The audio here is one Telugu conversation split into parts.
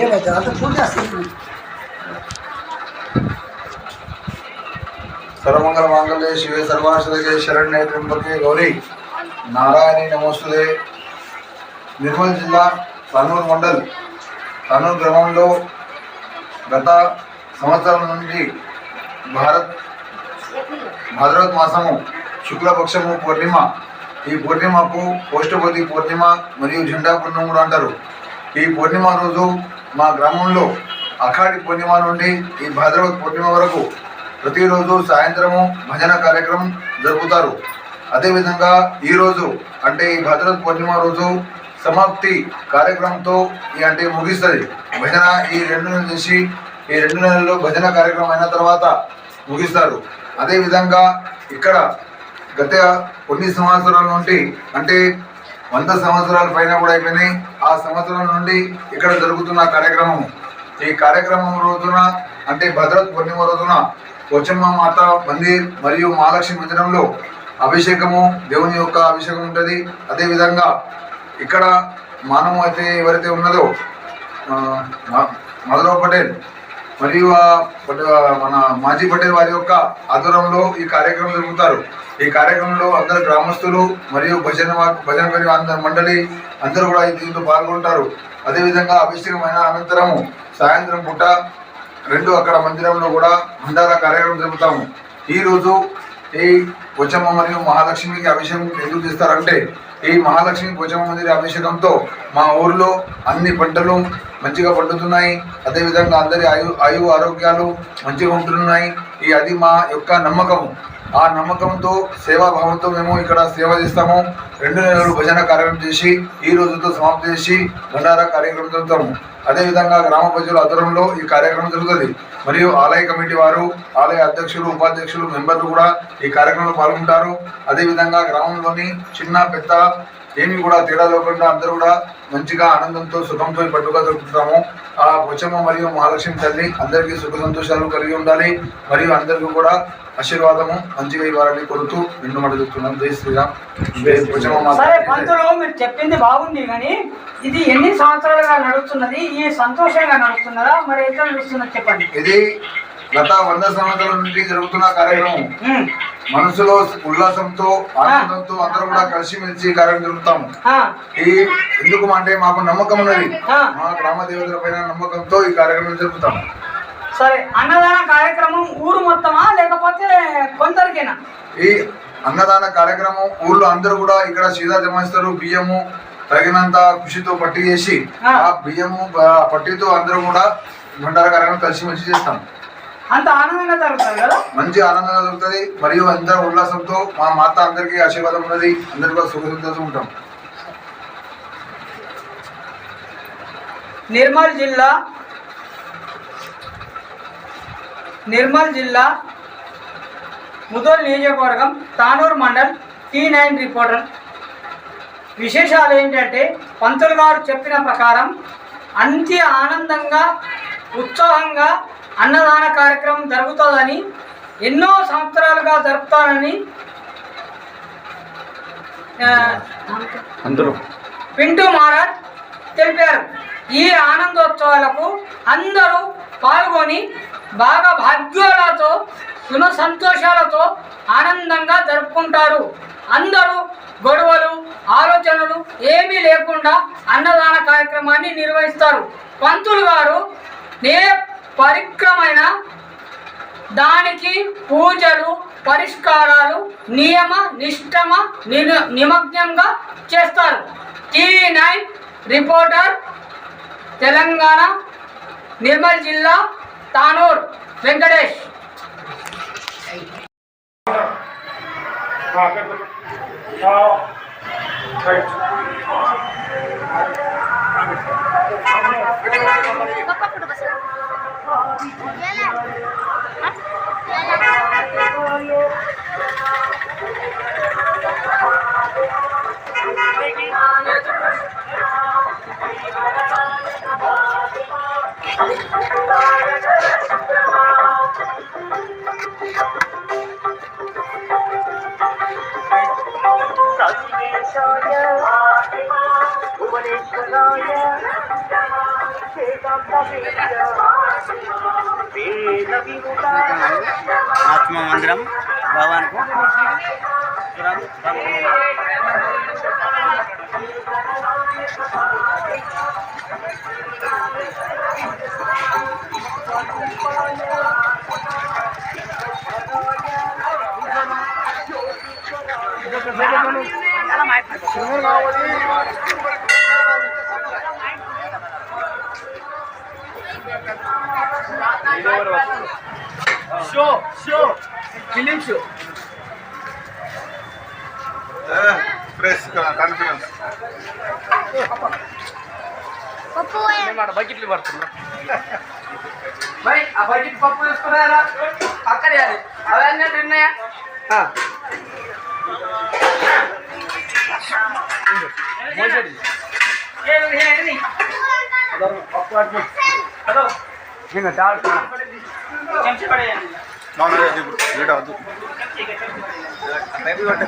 ఏమైతే అంత పూజ చేస్తుంది. సర్వమంగళ మాంగళ్యే శివే సర్వార్షదే శరణ్యే త్ర్యంబకే గౌరీ నారాయణి నమోస్తుతే. నిర్మల్ జిల్లా తానూరు మండల్ తానూరు గ్రామంలో గత సంవత్సరం నుండి భాద్రవద్ మాసము శుక్లపక్షము పూర్ణిమ. ఈ పూర్ణిమకు పోష్టపతి పూర్ణిమ మరియు జెండా పూర్ణిమ కూడా అంటారు. ఈ పూర్ణిమ రోజు మా గ్రామంలో అఖాడి పూర్ణిమ నుండి ఈ భాద్రవద్ పూర్ణిమ వరకు ప్రతిరోజు సాయంత్రము భజన కార్యక్రమం జరుపుతారు. అదేవిధంగా ఈరోజు అంటే ఈ భాద్రవద్ పూర్ణిమ రోజు సమాప్తి కార్యక్రమంతో అంటే ముగిస్తుంది భజన. ఈ 2 నెలలు చేసి ఈ 2 నెలల్లో భజన కార్యక్రమం అయిన తర్వాత ముగిస్తారు. అదేవిధంగా ఇక్కడ గత కొన్ని సంవత్సరాల నుండి అంటే 100 సంవత్సరాల పైన కూడా అయిపోయినాయి. ఆ సంవత్సరం నుండి ఇక్కడ జరుగుతున్న కార్యక్రమం. ఈ కార్యక్రమం రోజున అంటే భాద్రవద్ పూర్ణిమ రోజున పోచమ్మ మాత మందిర్ మరియు మహాలక్ష్మి మందిరంలో అభిషేకము, దేవుని యొక్క అభిషేకం ఉంటుంది. అదేవిధంగా ఇక్కడ మానవం అయితే ఎవరైతే ఉన్నదో మాధవరావు పటేల్ మరియు మన మాజీ పటేల్ వారి యొక్క ఆధ్వర్యంలో ఈ కార్యక్రమం జరుగుతారు. ఈ కార్యక్రమంలో అందరు గ్రామస్తులు మరియు భజన మండలి అందరూ కూడా దీంట్లో పాల్గొంటారు. అదేవిధంగా అభిషేకమైన అనంతరము సాయంత్రం పూట 2 అక్కడ మందిరంలో కూడా భండారా కార్యక్రమం జరుపుతాము. ఈరోజు ఈ పోచమ్మ మరియు మహాలక్ష్మికి అభిషేకం ఎందుకు చేస్తారంటే ఈ మహాలక్ష్మి పోచమ్మ మందిర అభిషేకంతో మా ఊర్లో అన్ని పంటలు మంచిగా పండుతున్నాయి. అదేవిధంగా అందరి ఆయు ఆరోగ్యాలు మంచిగా ఉంటున్నాయి. అది మా యొక్క నమ్మకము. ఆ నమ్మకంతో సేవాభావంతో మేము ఇక్కడ సేవ చేస్తాము. 2 నెలలు భజన కార్యక్రమం చేసి ఈ రోజుతో సమాప్తి చేసి భండారా కార్యక్రమం జరుగుతాము. అదేవిధంగా గ్రామ ప్రజల ఆధ్వర్యంలో ఈ కార్యక్రమం జరుగుతుంది. మరియు ఆలయ కమిటీ వారు, ఆలయ అధ్యక్షులు, ఉపాధ్యక్షులు, మెంబర్లు కూడా ఈ కార్యక్రమంలో పాల్గొంటారు. అదేవిధంగా గ్రామంలోని చిన్న పెద్ద ఏమి కూడా తేడా లేకుండా అందరూ కూడా మంచిగా ఆనందంతో సుఖంతో పండుగ జరుపుతాము. ఆ పోచమ్మ మరియు మహాలక్ష్మి తల్లి అందరికీ సుఖ సంతోషాలు కలిగి ఉండాలి మరియు అందరికీ కూడా ఆశీర్వాదము మంచిగా ఇవ్వాలని కోరుతూ నిన్ను మడుగుతున్నాం. జై శ్రీరామ్. పంతులు మీరు చెప్పింది బాగుంది, కానీ ఇది ఎన్ని సంవత్సరాలుగా నడుస్తున్నది? ఈ సంతోషంగా నడుస్తున్నదా మరి ఎట్లా నడుస్తున్నది చెప్పండి. ఇది గత 100 సంవత్సరాల నుండి జరుగుతున్న కార్యక్రమం. మనసులో ఉల్లాసంతో ఆనందంతో అందరూ కూడా కలిసిమెలిసి కార్యక్రమం జరుగుతాము. ఎందుకు అంటే మాకు నమ్మకం ఉన్నది. మా గ్రామ దేవతల పైన నమ్మకంతో ఈ కార్యక్రమం జరుపుతాము. సరే, అన్నదాన కార్యక్రమం ఊరు మొత్తమా లేకపోతే కొందరికేనా? ఈ అన్నదాన కార్యక్రమం ఊర్లో అందరూ కూడా ఇక్కడ సీదా జమాయిస్తారు. బియ్యము తగినంత కృషితో పట్టి చేసి ఆ బియ్యము పట్టితో అందరూ కూడా భండార కార్యక్రమం కలిసిమెలిసి చేస్తాం. అంత ఆనందంగా జరుగుతుంది కదా? మంచి ఆనందంగా జరుగుతుంది. మరియు అందరూ ఉల్లాసంతో మా మాత అందరికీ ఆశీర్వాదం ఉన్నది. అందరూ కూడా సుఖ సంతోషం ఉంటాం. నిర్మల్ జిల్లా ముదోల్ నియోజకవర్గం తానూరు మండల్ T9 రిపోర్టర్. విశేషాలు ఏంటంటే పంతులు గారు చెప్పిన ప్రకారం అంత్య ఆనందంగా ఉత్సాహంగా అన్నదాన కార్యక్రమం జరుగుతుందని, ఎన్నో సంవత్సరాలుగా జరుపుతానని పింటూ మహారాజ్ తెలిపారు. ఈ ఆనందోత్సవాలకు అందరూ పాల్గొని బాగా భాగ్యాలతో సుఖ సంతోషాలతో ఆనందంగా జరుపుకుంటారు. అందరూ గొడవలు ఆలోచనలు ఏమీ లేకుండా అన్నదాన కార్యక్రమాన్ని నిర్వహిస్తారు. పంతులు గారు ఏ పరిక్రమైన దానికి పూజలు పరిష్కారాలు నియమ నిమగ్నంగా చేస్తారు. T9 రిపోర్టర్, తెలంగాణ, నిర్మల్ జిల్లా, తానూర్, వెంకటేష్. భువనేశ్వరాయ ఆత్మ మందిరం భవన్కు ఫిలిం షో ప్రెస్ కాన్ఫరెన్స్ బకెట్లు పడుతున్నా మరి ఆ బకెట్ పప్పు తీసుకున్నారా అక్కడే అది అవన్నీ ఉన్నాయా పైపు కట్టి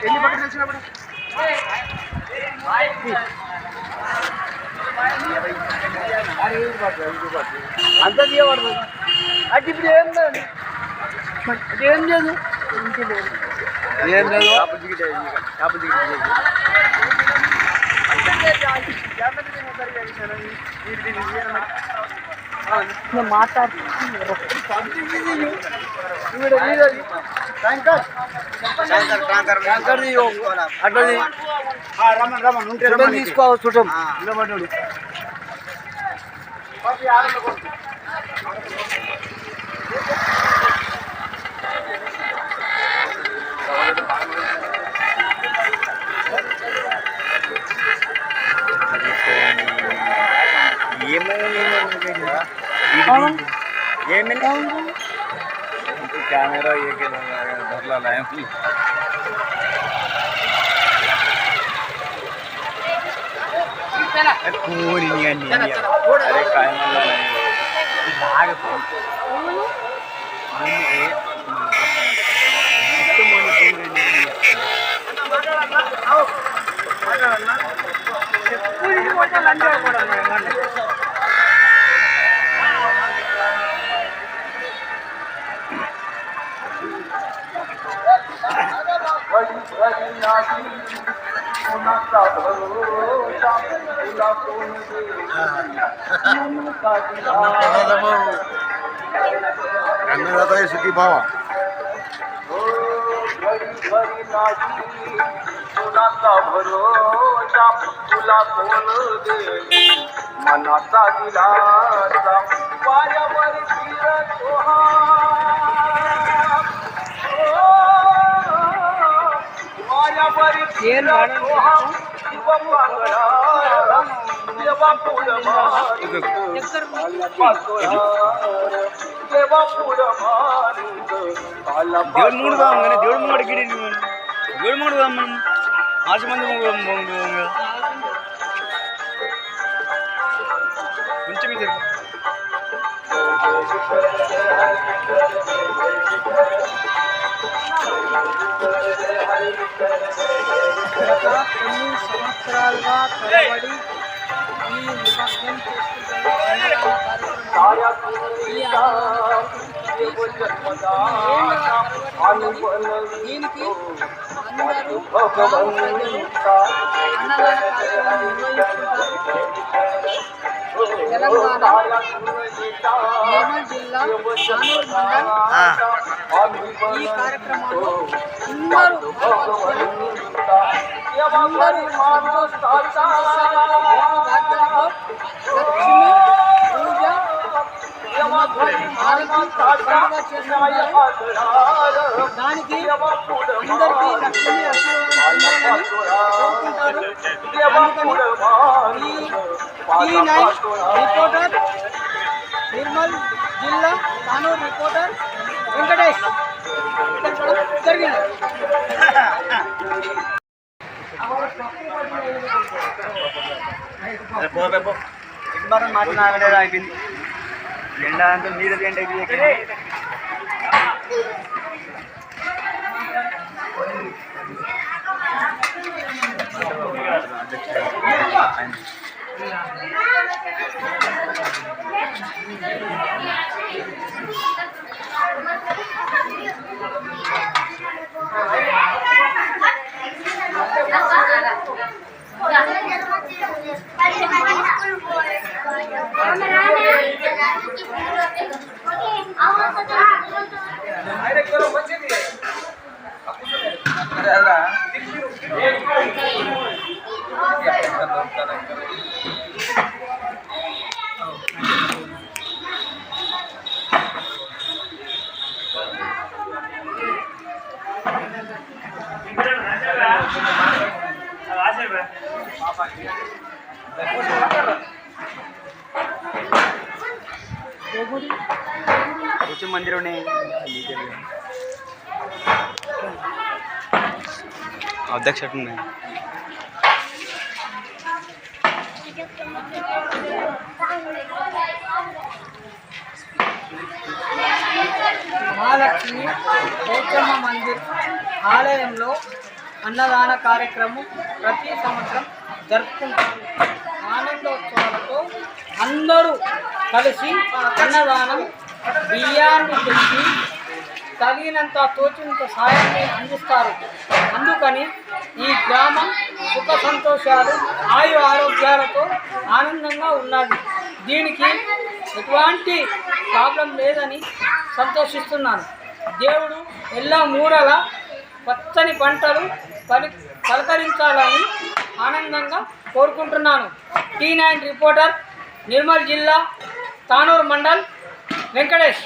ఎన్ని పక్కన వచ్చినప్పుడు అంత తీయబడదు అది ఇప్పుడు ఏం లేదు ఏం లేదు ఏం లేదు తీసుకోవచ్చు చూడం कैमरा ये के धरला लाए पूरी नहीं अरे काय मला भाग अन्नदाता सुखी भावा मनाचा दिलासा वाऱ्यावर फिरतो वाऱ्यावर फिरतो देवा पुढ देवा पुढ దేవుడు మూడుదాం కానీ దేవుడు మూడికి దేవుడు మూడుదాం మనం ఆశ మంది కొంచెం ఇది కొన్ని సంవత్సరాలుగా తరబడి ఈ నిమగ్నం చేస్తున్న దీనికి అందరూ అన్నదాన కార్యక్రమం నిర్వహిస్తుంటారు. తెలంగాణ నిర్మల్ జిల్లా కానూరు మండల్ ఈ కార్యక్రమంలో అందరూ లక్ష్మి పూజ దానికి అందరికీ లక్ష్మి ఆశీర్వాదం కోరుకుంటారు. అందుకని T9 రిపోర్టర్ నిర్మల్ జిల్లా కానూరు రిపోర్టర్ వెంకటేష్ జరిగింది. మాట్లాడలేదు అయిపోయింది. ఎండా అంతా నీరు ఎండ कुछ मंदिरों ने अध्यक्ष మహాలక్ష్మి పోచమ్మ మందిర్ ఆలయంలో అన్నదాన కార్యక్రమం ప్రతి సంవత్సరం జరుపుకుంటారు. ఆనందోత్సవాలతో అందరూ కలిసి అన్నదానం బియ్యాన్ని తెచ్చి తగినంత తోచినంత సాయాన్ని అందిస్తారు. అందుకని ఈ గ్రామం సుఖ సంతోషాలు ఆయు ఆరోగ్యాలతో ఆనందంగా ఉన్నది. దీనికి ఎటువంటి ప్రాబ్లం లేదని సంతోషిస్తున్నాను. దేవుడు ఎల్ల మూడల పచ్చని పంటలు పలకరించాలని ఆనందంగా కోరుకుంటున్నాను. T9 రిపోర్టర్ నిర్మల్ జిల్లా కానూరు మండల్ వెంకటేష్.